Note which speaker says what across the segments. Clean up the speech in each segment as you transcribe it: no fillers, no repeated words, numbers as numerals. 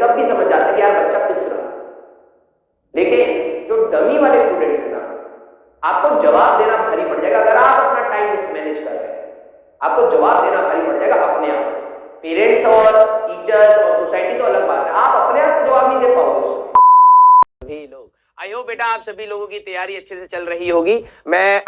Speaker 1: तब भी समझ जाते हैं कि यार बच्चा पिस रहा है। लेकिन जो डमी वाले स्टूडेंट्स हैं ना, आपको जवाब देना भारी पड़ जाएगा अगर आप अपना टाइम मिसमैनेज कर रहे हैं। आपको जवाब देना भारी पड़ जाएगा अपने आप। पेरेंट्स और टीचर्स और सोसाइटी तो अलग बात है, आप अपने आप को जवाब नहीं दे पाओगे सभी लोग। आई होप बेटा आप सभी लोगों की तैयारी अच्छे से चल रही होगी। मैं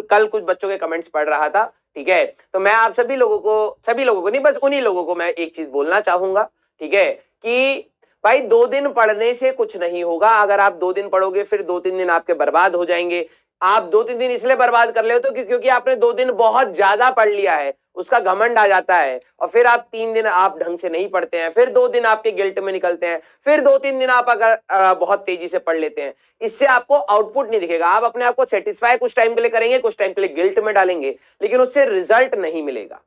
Speaker 1: कल कुछ बच्चों के कमेंट्स पढ़ रहा था, ठीक है, तो मैं आप सभी लोगों को नहीं, बस उन्हीं लोगों को मैं एक चीज बोलना चाहूंगा, ठीक है, कि भाई 2 दिन पढ़ने से कुछ नहीं होगा। अगर आप 2 दिन पढ़ोगे फिर 2-3 दिन आपके बर्बाद हो जाएंगे। आप 2-3 दिन इसलिए बर्बाद कर ले हो तो क्योंकि आपने 2 दिन बहुत ज्यादा पढ़ लिया है, उसका घमंड आ जाता है, और फिर आप 3 दिन आप ढंग से नहीं पढ़ते हैं, फिर 2 दिन आपके गिल्ट में निकलते हैं, फिर 2-3 दिन आप अगर बहुत तेजी से पढ़ लेते हैं, इससे आपको आउटपुट नहीं दिखेगा। आप अपने आप को सेटिस्फाई कुछ टाइम के लिए करेंगे, कुछ टाइम के लिए गिल्ट में डालेंगे, लेकिन उससे रिजल्ट नहीं मिलेगा।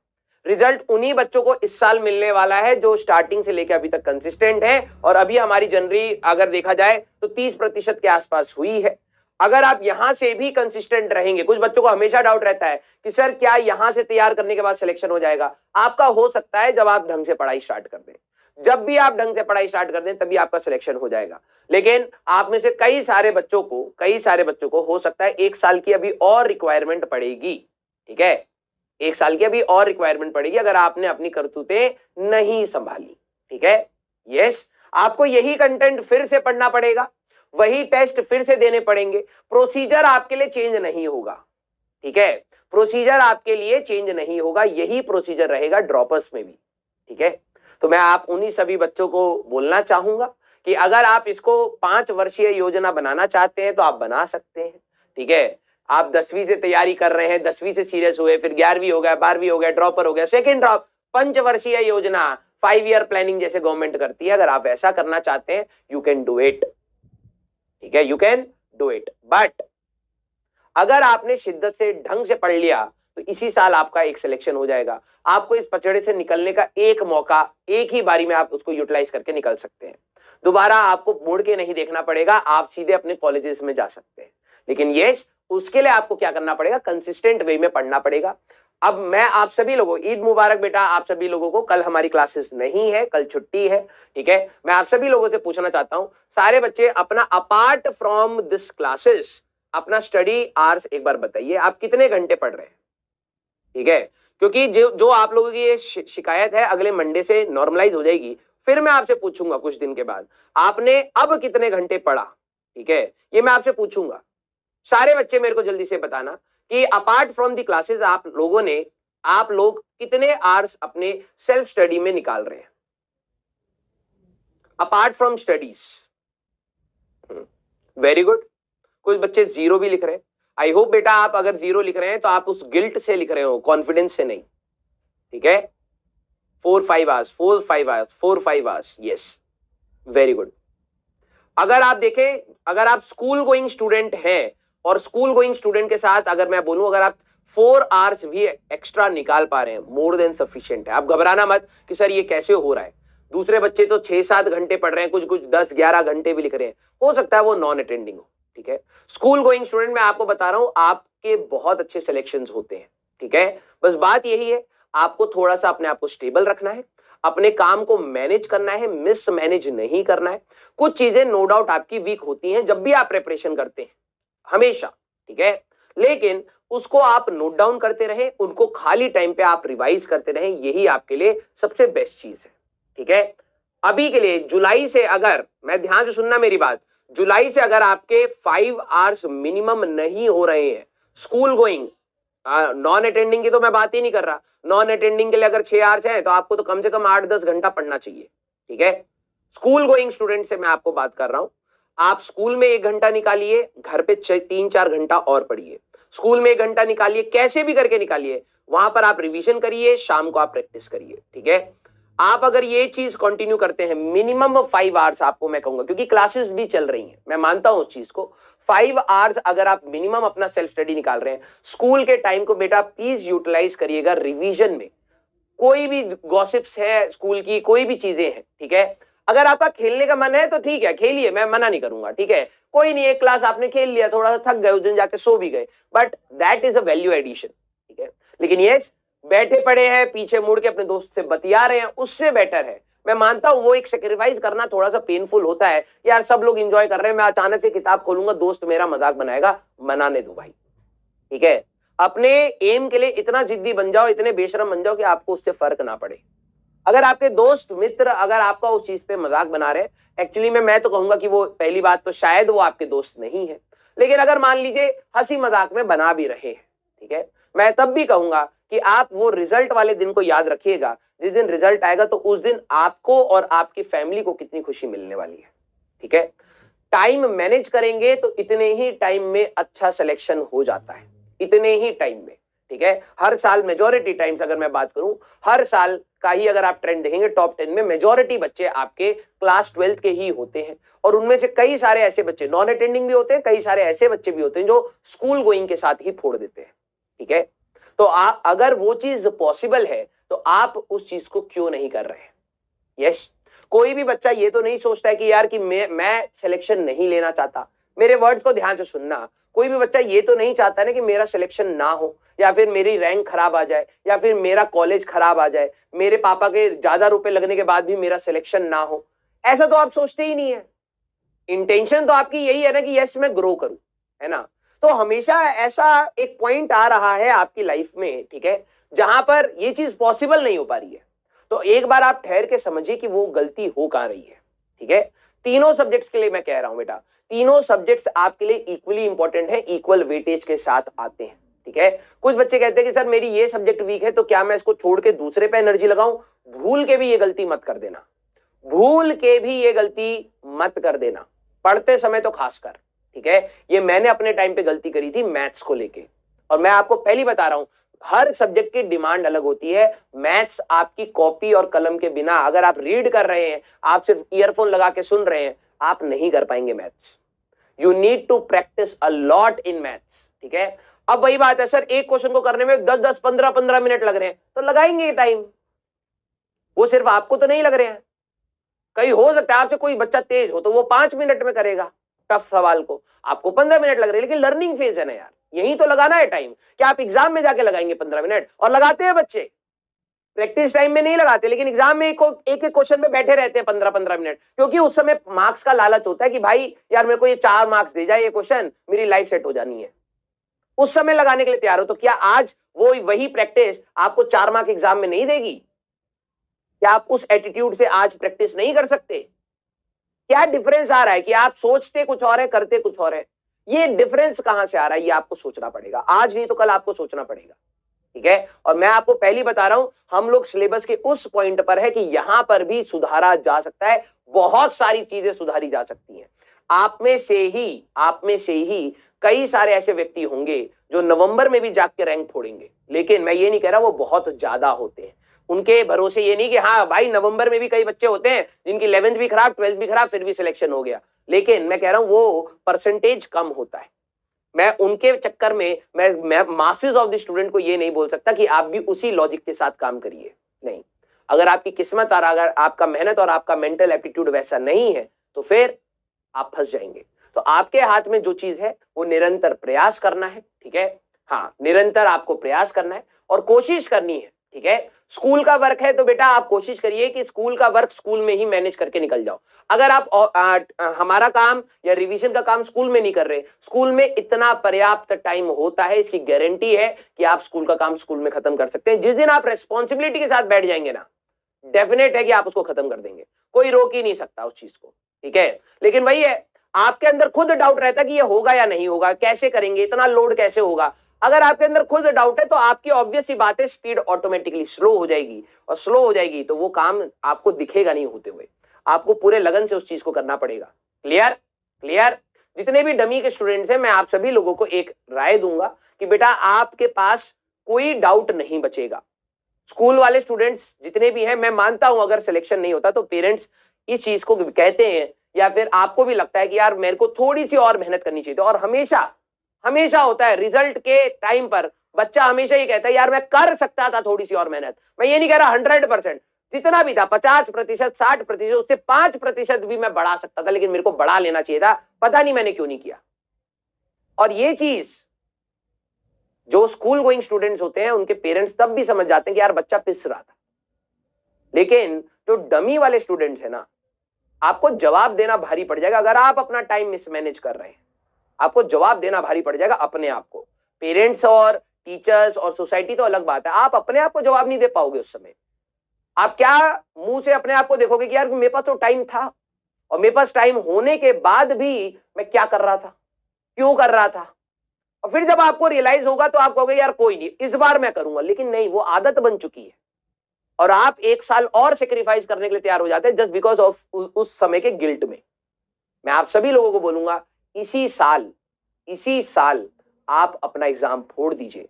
Speaker 1: रिजल्ट उन्हीं बच्चों को इस साल मिलने वाला है जो स्टार्टिंग से लेकर अभी तक कंसिस्टेंट है, और अभी हमारी जनवरी अगर देखा जाए तो 30% के आसपास हुई है। अगर आप यहां से भी कंसिस्टेंट रहेंगे, कुछ बच्चों को हमेशा डाउट रहता है कि सर क्या यहां से तैयार करने के बाद सिलेक्शन हो जाएगा। आपका हो सकता है जब आप ढंग से पढ़ाई स्टार्ट कर दें, जब भी आप ढंग से पढ़ाई स्टार्ट कर दें तभी आपका सिलेक्शन हो जाएगा। लेकिन आप में से कई सारे बच्चों को हो सकता है 1 साल की अभी और रिक्वायरमेंट पड़ेगी, ठीक है, 1 साल की अभी और रिक्वायरमेंट पड़ेगी अगर आपने अपनी करतूतें नहीं संभाली, ठीक है। यस, आपको यही कंटेंट फिर से पढ़ना पड़ेगा, वही टेस्ट फिर से देने पड़ेंगे। प्रोसीजर आपके लिए चेंज नहीं होगा, ठीक है, प्रोसीजर आपके लिए चेंज नहीं होगा, यही प्रोसीजर रहेगा ड्रॉपर्स में भी, ठीक है। तो मैं आप उन्हीं सभी बच्चों को बोलना चाहूंगा कि अगर आप इसको 5 वर्षीय योजना बनाना चाहते हैं तो आप बना सकते हैं, ठीक है। आप 10वीं से तैयारी कर रहे हैं, 10वीं से सीरियस हुए, फिर 11वीं हो गया, 12वीं हो गया, ड्रॉपर हो गया, सेकेंड ड्रॉप, 5 वर्षीय योजना, 5 ईयर प्लानिंग जैसे गवर्नमेंट करती है, अगर आप ऐसा करना चाहते हैं यू कैन डू इट, ठीक है, you can do it. But अगर आपने शिद्दत से ढंग से पढ़ लिया तो इसी साल आपका एक सिलेक्शन हो जाएगा। आपको इस पचड़े से निकलने का एक मौका, एक ही बारी में आप उसको यूटिलाइज करके निकल सकते हैं। दोबारा आपको मुड़ के नहीं देखना पड़ेगा, आप सीधे अपने कॉलेजेस में जा सकते हैं। लेकिन यस, उसके लिए आपको क्या करना पड़ेगा, कंसिस्टेंट वे में पढ़ना पड़ेगा। अब मैं आप सभी लोगों, ईद मुबारक बेटा आप सभी लोगों को। कल हमारी क्लासेस नहीं है, कल छुट्टी है, ठीक है। मैं आप सभी लोगों से पूछना चाहता हूं, सारे बच्चे अपना अपार्ट फ्रॉम दिस क्लासेस अपना स्टडी आवर्स एक बार बताइए, आप कितने घंटे पढ़ रहे हैं, ठीक है। क्योंकि जो आप लोगों की ये शिकायत है अगले मंडे से नॉर्मलाइज हो जाएगी। फिर मैं आपसे पूछूंगा कुछ दिन के बाद आपने अब कितने घंटे पढ़ा, ठीक है, ये मैं आपसे पूछूंगा। सारे बच्चे मेरे को जल्दी से बताना कि अपार्ट फ्रॉम द क्लासेस आप लोग कितने आवर्स अपने सेल्फ स्टडी में निकाल रहे हैं, apart from studies. Very good, कुछ बच्चे 0 भी लिख रहे हैं। आई होप बेटा आप अगर 0 लिख रहे हैं तो आप उस गिल्ट से लिख रहे हो, कॉन्फिडेंस से नहीं, ठीक है। 4-5 आवर्स, यस, वेरी गुड। अगर आप देखें, अगर आप स्कूल गोइंग स्टूडेंट हैं और स्कूल गोइंग स्टूडेंट के साथ अगर मैं बोलूं अगर आप 4 आवर्स भी एक्स्ट्रा निकाल पा रहे हैं, मोर देन सफिशिएंट है। आप घबराना मत कि सर ये कैसे हो रहा है। दूसरे बच्चे तो 6-7 घंटे पढ़ रहे हैं, कुछ 10-11 घंटे भी लिख रहे हैं, हो सकता है वो नॉन अटेंडिंग हो, ठीक है। स्कूल गोइंग स्टूडेंट मैं आपको बता रहा हूं आपके बहुत अच्छे सिलेक्शंस होते हैं, ठीक है। बस बात यही है, आपको थोड़ा सा अपने आप को स्टेबल रखना है, अपने काम को मैनेज करना है, मिस मैनेज नहीं करना है। कुछ चीजें नो डाउट आपकी वीक होती हैं जब भी आप प्रिपरेशन करते हैं, हमेशा, ठीक है, लेकिन उसको आप नोट डाउन करते रहें, उनको खाली टाइम पे आप रिवाइज करते रहें, यही आपके लिए सबसे बेस्ट चीज है, ठीक है। अभी के लिए जुलाई से, अगर मैं ध्यान से सुनना मेरी बात, जुलाई से अगर आपके 5 आवर्स मिनिमम नहीं हो रहे हैं स्कूल गोइंग, नॉन अटेंडिंग की तो मैं बात ही नहीं कर रहा, नॉन अटेंडिंग के लिए अगर 6 आवर्स है तो आपको तो कम से कम 8-10 घंटा पढ़ना चाहिए, ठीक है। स्कूल गोइंग स्टूडेंट से मैं आपको बात कर रहा हूं, आप स्कूल में 1 घंटा निकालिए, घर पे 3-4 घंटा और पढ़िए। स्कूल में 1 घंटा निकालिए, कैसे भी करके निकालिए, वहां पर आप रिवीजन करिए, शाम को आप प्रैक्टिस करिए, ठीक है। आप अगर ये चीज कंटिन्यू करते हैं, मिनिमम 5 आवर्स आपको मैं कहूंगा, क्योंकि क्लासेस भी चल रही हैं, मैं मानता हूं उस चीज को, 5 आवर्स अगर आप मिनिमम अपना सेल्फ स्टडी निकाल रहे हैं, स्कूल के टाइम को बेटा प्लीज यूटिलाइज करिएगा रिवीजन में। कोई भी गॉसिप्स है स्कूल की, कोई भी चीजें हैं, ठीक है। अगर आपका खेलने का मन है तो ठीक है, खेलिए, मैं मना नहीं करूंगा, ठीक है, कोई नहीं, एक क्लास आपने खेल लिया, थोड़ा सा थक गए, उस दिन जाके सो भी गए, but that is a value addition, ठीक है। लेकिन यस, बैठे पड़े हैं, पीछे मुड़ के अपने दोस्त से बतिया रहे हैं, उससे बेटर है मैं मानता हूं वो एक सेक्रीफाइस करना थोड़ा सा पेनफुल होता है, यार सब लोग एंजॉय कर रहे हैं, मैं अचानक से किताब खोलूंगा, दोस्त मेरा मजाक बनाएगा, मनाने दो भाई, ठीक है। अपने एम के लिए इतना जिद्दी बन जाओ, इतने बेशरम बन जाओ कि आपको उससे फर्क ना पड़े। अगर आपके दोस्त मित्र अगर आपका उस चीज पे मजाक बना रहे, एक्चुअली में मैं तो कहूंगा कि वो पहली बात तो शायद वो आपके दोस्त नहीं है, लेकिन अगर मान लीजिए हंसी मजाक में बना भी रहे हैं, ठीक है, मैं तब भी कहूंगा कि आप वो रिजल्ट वाले दिन को याद रखिएगा, जिस दिन रिजल्ट आएगा तो उस दिन आपको और आपकी फैमिली को कितनी खुशी मिलने वाली है, ठीक है। टाइम मैनेज करेंगे तो इतने ही टाइम में अच्छा सिलेक्शन हो जाता है, इतने ही टाइम में, ठीक है। हर साल मेजॉरिटी टाइम्स अगर मैं बात करूं, हर साल का ही अगर आप ट्रेंड देखेंगे टॉप 10 में मेजॉरिटी बच्चे आपके क्लास 12th के ही होते हैं, और उनमें से कई सारे ऐसे बच्चे नॉन अटेंडिंग भी होते हैं, कई सारे ऐसे बच्चे भी होते हैं जो स्कूल गोइंग के साथ ही फोड़ देते हैं, ठीक है। तो आप अगर वो चीज पॉसिबल है तो आप उस चीज को क्यों नहीं कर रहे हैं? यस, कोई भी बच्चा ये तो नहीं सोचता है कि यार कि मैं सिलेक्शन नहीं लेना चाहता, मेरे वर्ड्स को ध्यान से सुनना, कोई भी बच्चा ये तो नहीं चाहता ना कि मेरा सिलेक्शन ना हो, या फिर मेरी रैंक खराब आ जाए, या फिर मेरा कॉलेज खराब आ जाए, मेरे पापा के ज्यादा रुपए लगने के बाद भी मेरा सिलेक्शन ना हो, ऐसा तो आप सोचते ही नहीं है। इंटेंशन तो आपकी यही है ना कि यस मैं ग्रो करूं, है ना। तो हमेशा ऐसा एक पॉइंट आ रहा है आपकी लाइफ में, ठीक है, जहां पर ये चीज पॉसिबल नहीं हो पा रही है, तो एक बार आप ठहर के समझिए कि वो गलती हो कहां रही है, ठीक है। तीनों सब्जेक्ट्स के लिए मैं कह रहा हूं बेटा, तीनों सब्जेक्ट्स आपके लिए इक्वली इंपॉर्टेंट है, इक्वल वेटेज के साथ आते हैं, ठीक है। कुछ बच्चे कहते हैं कि सर मेरी ये सब्जेक्ट वीक है, तो क्या मैं इसको छोड़ के दूसरे पे एनर्जी लगाऊं? भूल के भी ये गलती मत कर देना, भूल के भी ये गलती मत कर देना, पढ़ते समय तो खासकर, ठीक है। ये मैंने अपने टाइम पे गलती करी थी मैथ्स को लेके, और मैं आपको पहली बता रहा हूं हर सब्जेक्ट की डिमांड अलग होती है। मैथ्स आपकी कॉपी और कलम के बिना, अगर आप रीड कर रहे हैं, आप सिर्फ ईयरफोन लगा के सुन रहे हैं, आप नहीं कर पाएंगे maths. You need to practice a lot in maths, ठीक है। अब वही बात है, सर एक क्वेश्चन को करने में 10-10 15-15 मिनट लग रहे हैं, तो लगाएंगे टाइम, वो सिर्फ आपको तो नहीं लग रहे हैं। कहीं हो सकता है आपसे कोई बच्चा तेज हो तो वो 5 मिनट में करेगा टफ सवाल को, आपको 15 मिनट लग रहे हैं, लेकिन लर्निंग फेज है ना यार, यही तो लगाना है टाइम। क्या आप एग्जाम में जाके लगाएंगे 15 मिनट? और लगाते हैं बच्चे, प्रैक्टिस टाइम में नहीं लगाते, लेकिन एग्जाम में एक एक क्वेश्चन में बैठे रहते हैं 15-15 मिनट, क्योंकि उस समय मार्क्स का लालच होता है कि भाई यार मेरे को ये 4 मार्क्स दे जाए ये क्वेश्चन, मेरी लाइफ सेट हो जानी है, उस समय लगाने के लिए तैयार हो। तो क्या आज वो वही प्रैक्टिस आपको 4 मार्क एग्जाम में नहीं देगी? क्या आप उस एटीट्यूड से आज प्रैक्टिस नहीं कर सकते? क्या डिफरेंस आ रहा है कि आप सोचते कुछ और है, करते कुछ और है? ये डिफरेंस कहां से आ रहा है, ये आपको सोचना पड़ेगा, आज नहीं तो कल आपको सोचना पड़ेगा, ठीक है। और मैं आपको पहली बता रहा हूं, हम लोग सिलेबस के उस पॉइंट पर है कि यहां पर भी सुधारा जा सकता है, बहुत सारी चीजें सुधारी जा सकती हैं। आप में से ही कई सारे ऐसे व्यक्ति होंगे जो नवंबर में भी जाग के रैंक फोड़ेंगे, लेकिन मैं ये नहीं कह रहा वो बहुत ज्यादा होते हैं, उनके भरोसे ये नहीं कि हाँ भाई नवंबर में भी कई बच्चे होते हैं जिनकी 11th भी खराब 12th भी खराब फिर भी सिलेक्शन हो गया, लेकिन मैं कह रहा हूं वो परसेंटेज कम होता है। मैं उनके चक्कर में मैं मासेस ऑफ द स्टूडेंट को ये नहीं बोल सकता कि आप भी उसी लॉजिक के साथ काम करिए, नहीं। अगर आपकी किस्मत और अगर आपका मेहनत और आपका मेंटल एप्टीट्यूड वैसा नहीं है तो फिर आप फंस जाएंगे। तो आपके हाथ में जो चीज है वो निरंतर प्रयास करना है, ठीक है। हाँ, निरंतर आपको प्रयास करना है और कोशिश करनी है, ठीक है। स्कूल का वर्क है तो बेटा आप कोशिश करिए कि स्कूल का वर्क स्कूल में ही मैनेज करके निकल जाओ। अगर आप हमारा काम या रिवीजन का काम स्कूल में नहीं कर रहे, स्कूल में इतना पर्याप्त टाइम होता है, इसकी गारंटी है कि आप स्कूल का काम स्कूल में खत्म कर सकते हैं। जिस दिन आप रेस्पॉन्सिबिलिटी के साथ बैठ जाएंगे ना, डेफिनेट है कि आप उसको खत्म कर देंगे, कोई रोक ही नहीं सकता उस चीज को, ठीक है। लेकिन वही है, आपके अंदर खुद डाउट रहता है कि ये होगा या नहीं होगा, कैसे करेंगे, इतना लोड कैसे होगा। अगर आपके अंदर खुद डाउट है तो आपकी ऑब्वियस सी बात है, स्पीड ऑटोमेटिकली स्लो हो जाएगी, और स्लो हो जाएगी तो वो काम आपको दिखेगा नहीं होते हुए, आपको पूरे लगन से उस चीज को करना पड़ेगा। क्लियर? क्लियर? जितने भी डमी के स्टूडेंट्स हैं, मैं आप सभी लोगों को एक राय दूंगा कि बेटा आपके पास कोई डाउट नहीं बचेगा। स्कूल वाले स्टूडेंट्स जितने भी हैं, मैं मानता हूं अगर सिलेक्शन नहीं होता तो पेरेंट्स इस चीज को कहते हैं, या फिर आपको भी लगता है कि यार मेरे को थोड़ी सी और मेहनत करनी चाहिए। और हमेशा हमेशा होता है रिजल्ट के टाइम पर बच्चा हमेशा ये कहता है यार मैं कर सकता था थोड़ी सी और मेहनत। मैं ये नहीं कह रहा 100%, जितना भी था 50%, 60%, उससे 5% भी मैं बढ़ा सकता था, लेकिन मेरे को बढ़ा लेना चाहिए था, पता नहीं मैंने क्यों नहीं किया। और ये चीज जो स्कूल गोइंग स्टूडेंट्स होते हैं उनके पेरेंट्स तब भी समझ जाते हैं कि यार बच्चा पिस रहा था, लेकिन जो डमी वाले स्टूडेंट्स है ना, आपको जवाब देना भारी पड़ जाएगा अगर आप अपना टाइम मिसमैनेज कर रहे हैं। आपको जवाब देना भारी पड़ जाएगा अपने आप को। पेरेंट्स और टीचर्स और सोसाइटी तो अलग बात है, आप अपने आप को जवाब नहीं दे पाओगे उस समय। आप क्या मुंह से अपने आप को देखोगे कि यार मेरे पास तो टाइम था, और मेरे पास टाइम होने के बाद भी मैं क्या कर रहा था, क्यों कर रहा था। और फिर जब आपको रियलाइज होगा तो आप कहोगे यार कोई नहीं, इस बार मैं करूंगा। लेकिन नहीं, वो आदत बन चुकी है और आप 1 साल और सेक्रीफाइस करने के लिए तैयार हो जाते हैं जस्ट बिकॉज ऑफ उस समय के गिल्ट में। मैं आप सभी लोगों को बोलूंगा, इसी साल आप अपना एग्जाम फोड़ दीजिए,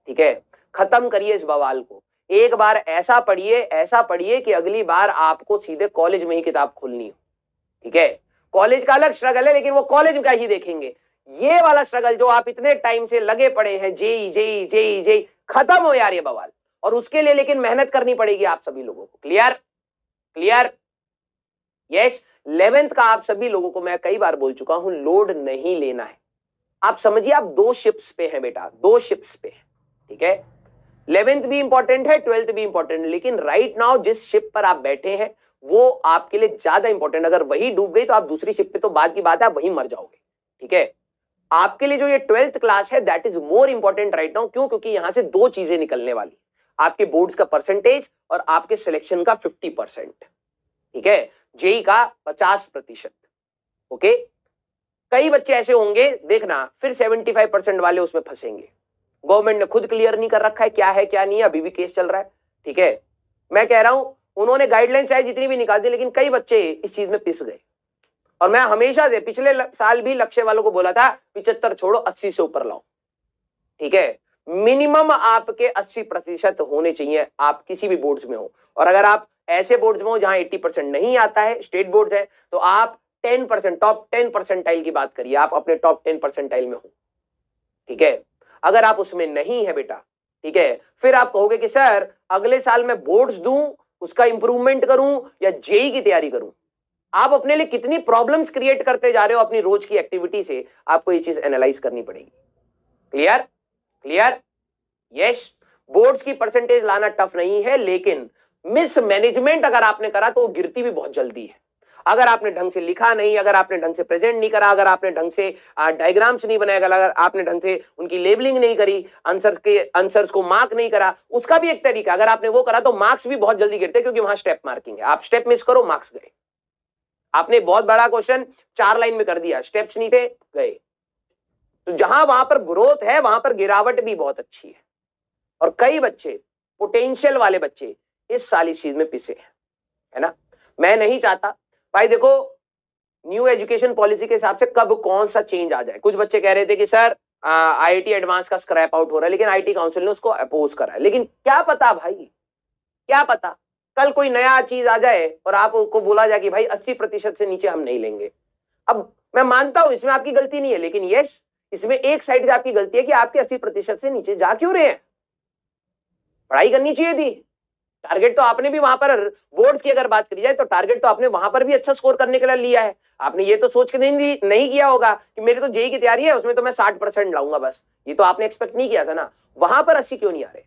Speaker 1: ठीक है। खत्म करिए इस बवाल को। एक बार ऐसा पढ़िए कि अगली बार आपको सीधे कॉलेज में ही किताब खोलनी हो, ठीक है। कॉलेज का अलग स्ट्रगल है, लेकिन वो कॉलेज का ही देखेंगे। ये वाला स्ट्रगल जो आप इतने टाइम से लगे पड़े हैं, जेई जेई जेई जेई, खत्म हो यार ये बवाल। और उसके लिए लेकिन मेहनत करनी पड़ेगी आप सभी लोगों को। क्लियर? यस। 11th का आप सभी लोगों को मैं कई बार बोल चुका हूं, लोड नहीं लेना है। आप समझिए, आप 2 शिप्स पे हैं बेटा, 2 शिप्स पे हैं, ठीक है। 11th भी इंपॉर्टेंट है, 12th भी इंपॉर्टेंट है, लेकिन राइट नाउ जिस शिप पर आप बैठे हैं वो आपके लिए ज्यादा इंपॉर्टेंट। अगर वही डूब गई तो आप दूसरी शिप पे तो बाद की बात है, आप वहीं मर जाओगे, ठीक है। आपके लिए जो ये 12th क्लास है that is more important right now. क्यों? क्योंकि यहां से 2 चीजें निकलने वाली, आपके बोर्ड्स का परसेंटेज और आपके सिलेक्शन का 50%, ठीक है। जेई का 50%, ओके। कई बच्चे ऐसे होंगे, देखना, फिर 75% वाले उसमें फंसेंगे। गवर्नमेंट ने खुद क्लियर नहीं कर रखा है क्या है क्या नहीं है, अभी भी केस चल रहा है, ठीक है। मैं कह रहा हूं उन्होंने गाइडलाइंस चाहे जितनी भी निकाल दी, लेकिन कई बच्चे इस चीज में पिस गए। और मैं हमेशा से पिछले साल भी लक्ष्य वालों को बोला था 75 छोड़ो, 80 से ऊपर लाओ, ठीक है। मिनिमम आपके 80% होने चाहिए, आप किसी भी बोर्ड्स में हो। और अगर आप ऐसे बोर्ड्स में हो जहां 80% नहीं आता है, स्टेट बोर्ड्स है, तो आप 10%, टॉप 10 परसेंटाइल की बात करिए, आप अपने टॉप 10 परसेंटाइल में हो, ठीक है। अगर आप उसमें नहीं है बेटा, ठीक है, फिर आप कहोगे कि सर अगले साल मैं बोर्ड्स दूं, उसका इंप्रूवमेंट करूं या जेई की तैयारी करूं। आप अपने लिए कितनी प्रॉब्लम्स क्रिएट करते जा रहे हो अपनी रोज की एक्टिविटी से, आपको ये चीज एनालाइज करनी पड़ेगी। क्लियर? यस। बोर्ड्स की परसेंटेज लाना टफ नहीं है, लेकिन मिस मैनेजमेंट अगर आपने करा तो वो गिरती भी बहुत जल्दी है। अगर आपने ढंग से लिखा नहीं, अगर आपने ढंग से प्रेजेंट नहीं करा, अगर आपने ढंग से डायग्राम्स नहीं बनाया, अगर आपने ढंग से उनकी लेबलिंग नहीं करी, आंसर्स को मार्क नहीं करा, उसका भी एक तरीका, अगर आपने वो करा तो मार्क्स भी बहुत जल्दी गिरते, क्योंकि वहां स्टेप मार्किंग है। आप स्टेप मिस करो, मार्क्स गए। आपने बहुत बड़ा क्वेश्चन 4 लाइन में कर दिया, स्टेप्स नहीं थे, गए। तो जहां वहां पर ग्रोथ है वहां पर गिरावट भी बहुत अच्छी है। और कई बच्चे, पोटेंशियल वाले बच्चे, इस साल इस चीज में पिसे हैं, है ना। मैं नहीं चाहता भाई, देखो न्यू एजुकेशन पॉलिसी के हिसाब से कब कौन सा चेंज आ जाए। कुछ बच्चे कह रहे थे कि सर आईआईटी एडवांस का स्क्रैप आउट हो रहा है, लेकिन आईटी काउंसिल ने उसको अपोज करा है। लेकिन क्या पता भाई, क्या पता कल कोई नया चीज आ जाए और आपको बोला जाए कि भाई 80% से नीचे हम नहीं लेंगे। अब मैं मानता हूं इसमें आपकी गलती नहीं है, लेकिन यस, इसमें एक साइड से आपकी गलती है कि आपके 80% से नीचे जा क्यों रहे हैं। पढ़ाई करनी चाहिए थी। टारगेट तो आपने भी वहां पर, बोर्ड्स की अगर बात करी जाए तो टारगेट तो आपने वहां पर भी अच्छा स्कोर करने के लिए लिया है। आपने ये तो सोच के नहीं किया होगा कि मेरी तो जेई की तैयारी है, उसमें तो मैं 60% लाऊंगा बस। ये तो आपने एक्सपेक्ट नहीं किया था ना। वहां पर 80 क्यों नहीं आ रहे,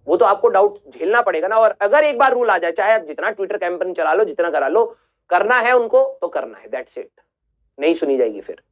Speaker 1: वो तो आपको डाउट झेलना पड़ेगा ना। और अगर एक बार रूल आ जाए, चाहे आप जितना ट्विटर कैंपेन चला लो, जितना करा लो, करना है उनको तो करना है, दैट्स इट। नहीं सुनी जाएगी फिर।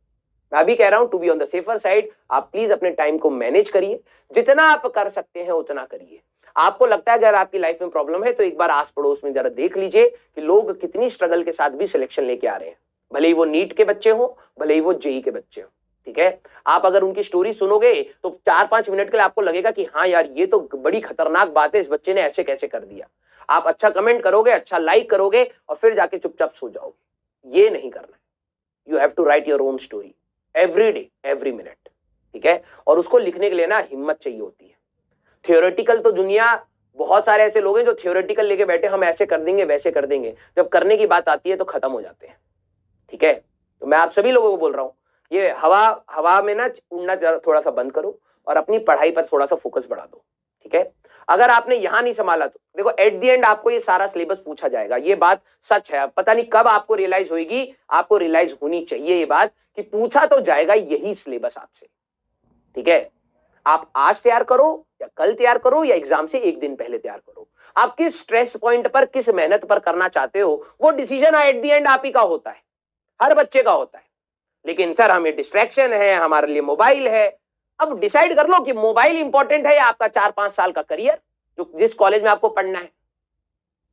Speaker 1: मैं अभी कह रहा हूं to be on the safer side, आप प्लीज अपने टाइम को मैनेज करिए, जितना आप कर सकते हैं उतना करिए। आपको लगता है अगर आपकी लाइफ में प्रॉब्लम है तो एक बार आस पड़ोस में जरा देख लीजिए कि लोग कितनी स्ट्रगल के साथ भी सिलेक्शन लेके आ रहे हैं, भले ही वो नीट के बच्चे हो, भले ही वो जेई के बच्चे हो, ठीक है। आप अगर उनकी स्टोरी सुनोगे तो 4-5 मिनट के लिए आपको लगेगा कि हाँ यार ये तो बड़ी खतरनाक बात है, इस बच्चे ने ऐसे कैसे कर दिया। आप अच्छा कमेंट करोगे, अच्छा लाइक करोगे और फिर जाके चुपचाप सो जाओगे। ये नहीं करना है। You have to write your own story every day, every minute, ठीक है। और उसको लिखने के लिए ना हिम्मत चाहिए होती है। थियोरेटिकल तो दुनिया, बहुत सारे ऐसे लोग हैं जो थियोरेटिकल लेके बैठे, हम ऐसे कर देंगे वैसे कर देंगे, जब करने की बात आती है तो खत्म हो जाते हैं, ठीक है। तो मैं आप सभी लोगों को बोल रहा हूं, ये हवा में ना उड़ना थोड़ा सा बंद करो और अपनी पढ़ाई पर थोड़ा सा फोकस बढ़ा दो, ठीक है। अगर आपने यहां नहीं संभाला तो देखो एट द एंड आपको ये सारा सिलेबस पूछा जाएगा, ये बात सच है। पता नहीं कब आपको रियलाइज होगी, आपको रियलाइज होनी चाहिए ये बात कि पूछा तो जाएगा यही सिलेबस आपसे, ठीक है। आप आज तैयार करो या कल तैयार करो या एग्जाम से एक दिन पहले तैयार करो, आप किस स्ट्रेस पॉइंट पर, किस मेहनत पर करना चाहते हो, वो डिसीजन एट द एंड आप ही का होता है, हर बच्चे का होता है। लेकिन सर हमें डिस्ट्रैक्शन है, हमारे लिए मोबाइल है। अब डिसाइड कर लो कि मोबाइल इंपॉर्टेंट है या आपका 4-5 साल का करियर, जो जिस कॉलेज में आपको पढ़ना है।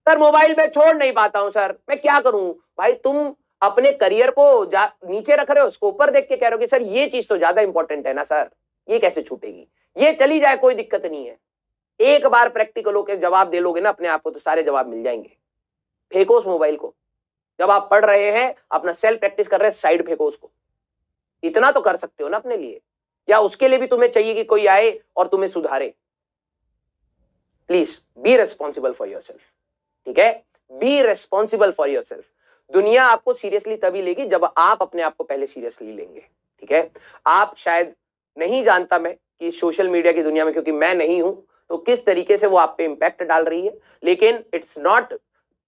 Speaker 1: सर मोबाइल में छोड़ नहीं पाता हूं सर, मैं क्या करूं? भाई तुम अपने करियर को नीचे रख रहे हो, उसको ऊपर देख के कह रहे हो कि सर ये चीज तो ज्यादा इंपॉर्टेंट है ना सर, ये कैसे छूटेगी? ये चली जाए कोई दिक्कत नहीं है। एक बार प्रैक्टिकल होकर जवाब दे लोगे ना अपने आप को, तो सारे जवाब मिल जाएंगे। फेंको उस मोबाइल को। जब आप पढ़ रहे हैं, अपना सेल्फ प्रैक्टिस कर रहे हैं, साइड फेंको उसको। इतना तो कर सकते हो ना अपने लिए, या उसके लिए भी तुम्हें चाहिए कि कोई आए और तुम्हें सुधारे? Please be responsible for yourself. ठीक है, बी रेस्पॉन्सिबल फॉर योरसेल्फ। दुनिया आपको सीरियसली तभी लेगी जब आप अपने आप को पहले सीरियसली लेंगे। ठीक है, आप शायद नहीं जानता मैं कि सोशल मीडिया की दुनिया में, क्योंकि मैं नहीं हूं, तो किस तरीके से वो आप पे इंपैक्ट डाल रही है, लेकिन it's not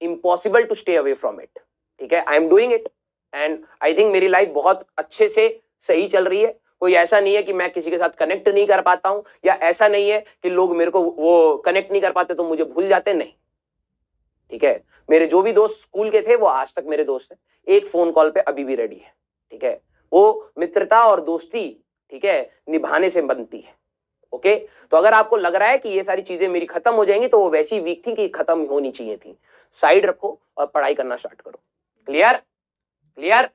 Speaker 1: impossible to stay away from it. ठीक है, I am doing it and I think मेरी लाइफ बहुत अच्छे से सही चल रही है। कोई ऐसा नहीं है कि मैं किसी के साथ कनेक्ट नहीं कर पाता हूं, या ऐसा नहीं है कि लोग मेरे को वो कनेक्ट नहीं कर पाते तो मुझे भूल जाते, नहीं। ठीक है, मेरे जो भी दोस्त स्कूल के थे वो आज तक मेरे दोस्त हैं, एक फोन कॉल पे अभी भी रेडी है। ठीक है, वो मित्रता और दोस्ती, ठीक है, निभाने से बनती है। ओके, तो अगर आपको लग रहा है कि ये सारी चीजें मेरी खत्म हो जाएंगी, तो वो वैसी वीक थी कि खत्म होनी चाहिए थी। साइड रखो और पढ़ाई करना स्टार्ट करो। Clear? Clear?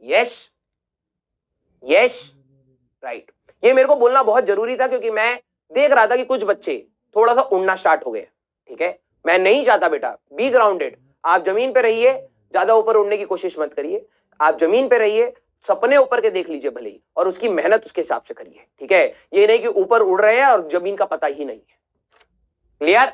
Speaker 1: Yes, yes, right. ये मेरे को बोलना बहुत जरूरी था, क्योंकि मैं देख रहा था कि कुछ बच्चे थोड़ा सा उड़ना स्टार्ट हो गए। ठीक है, मैं नहीं चाहता बेटा, बी ग्राउंडेड। आप जमीन पे रहिए, ज्यादा ऊपर उड़ने की कोशिश मत करिए। आप जमीन पे रहिए, सपने ऊपर के देख लीजिए भले ही, और उसकी मेहनत उसके हिसाब से करिए। ठीक है, ये नहीं कि ऊपर उड़ रहे हैं और जमीन का पता ही नहीं है। क्लियर?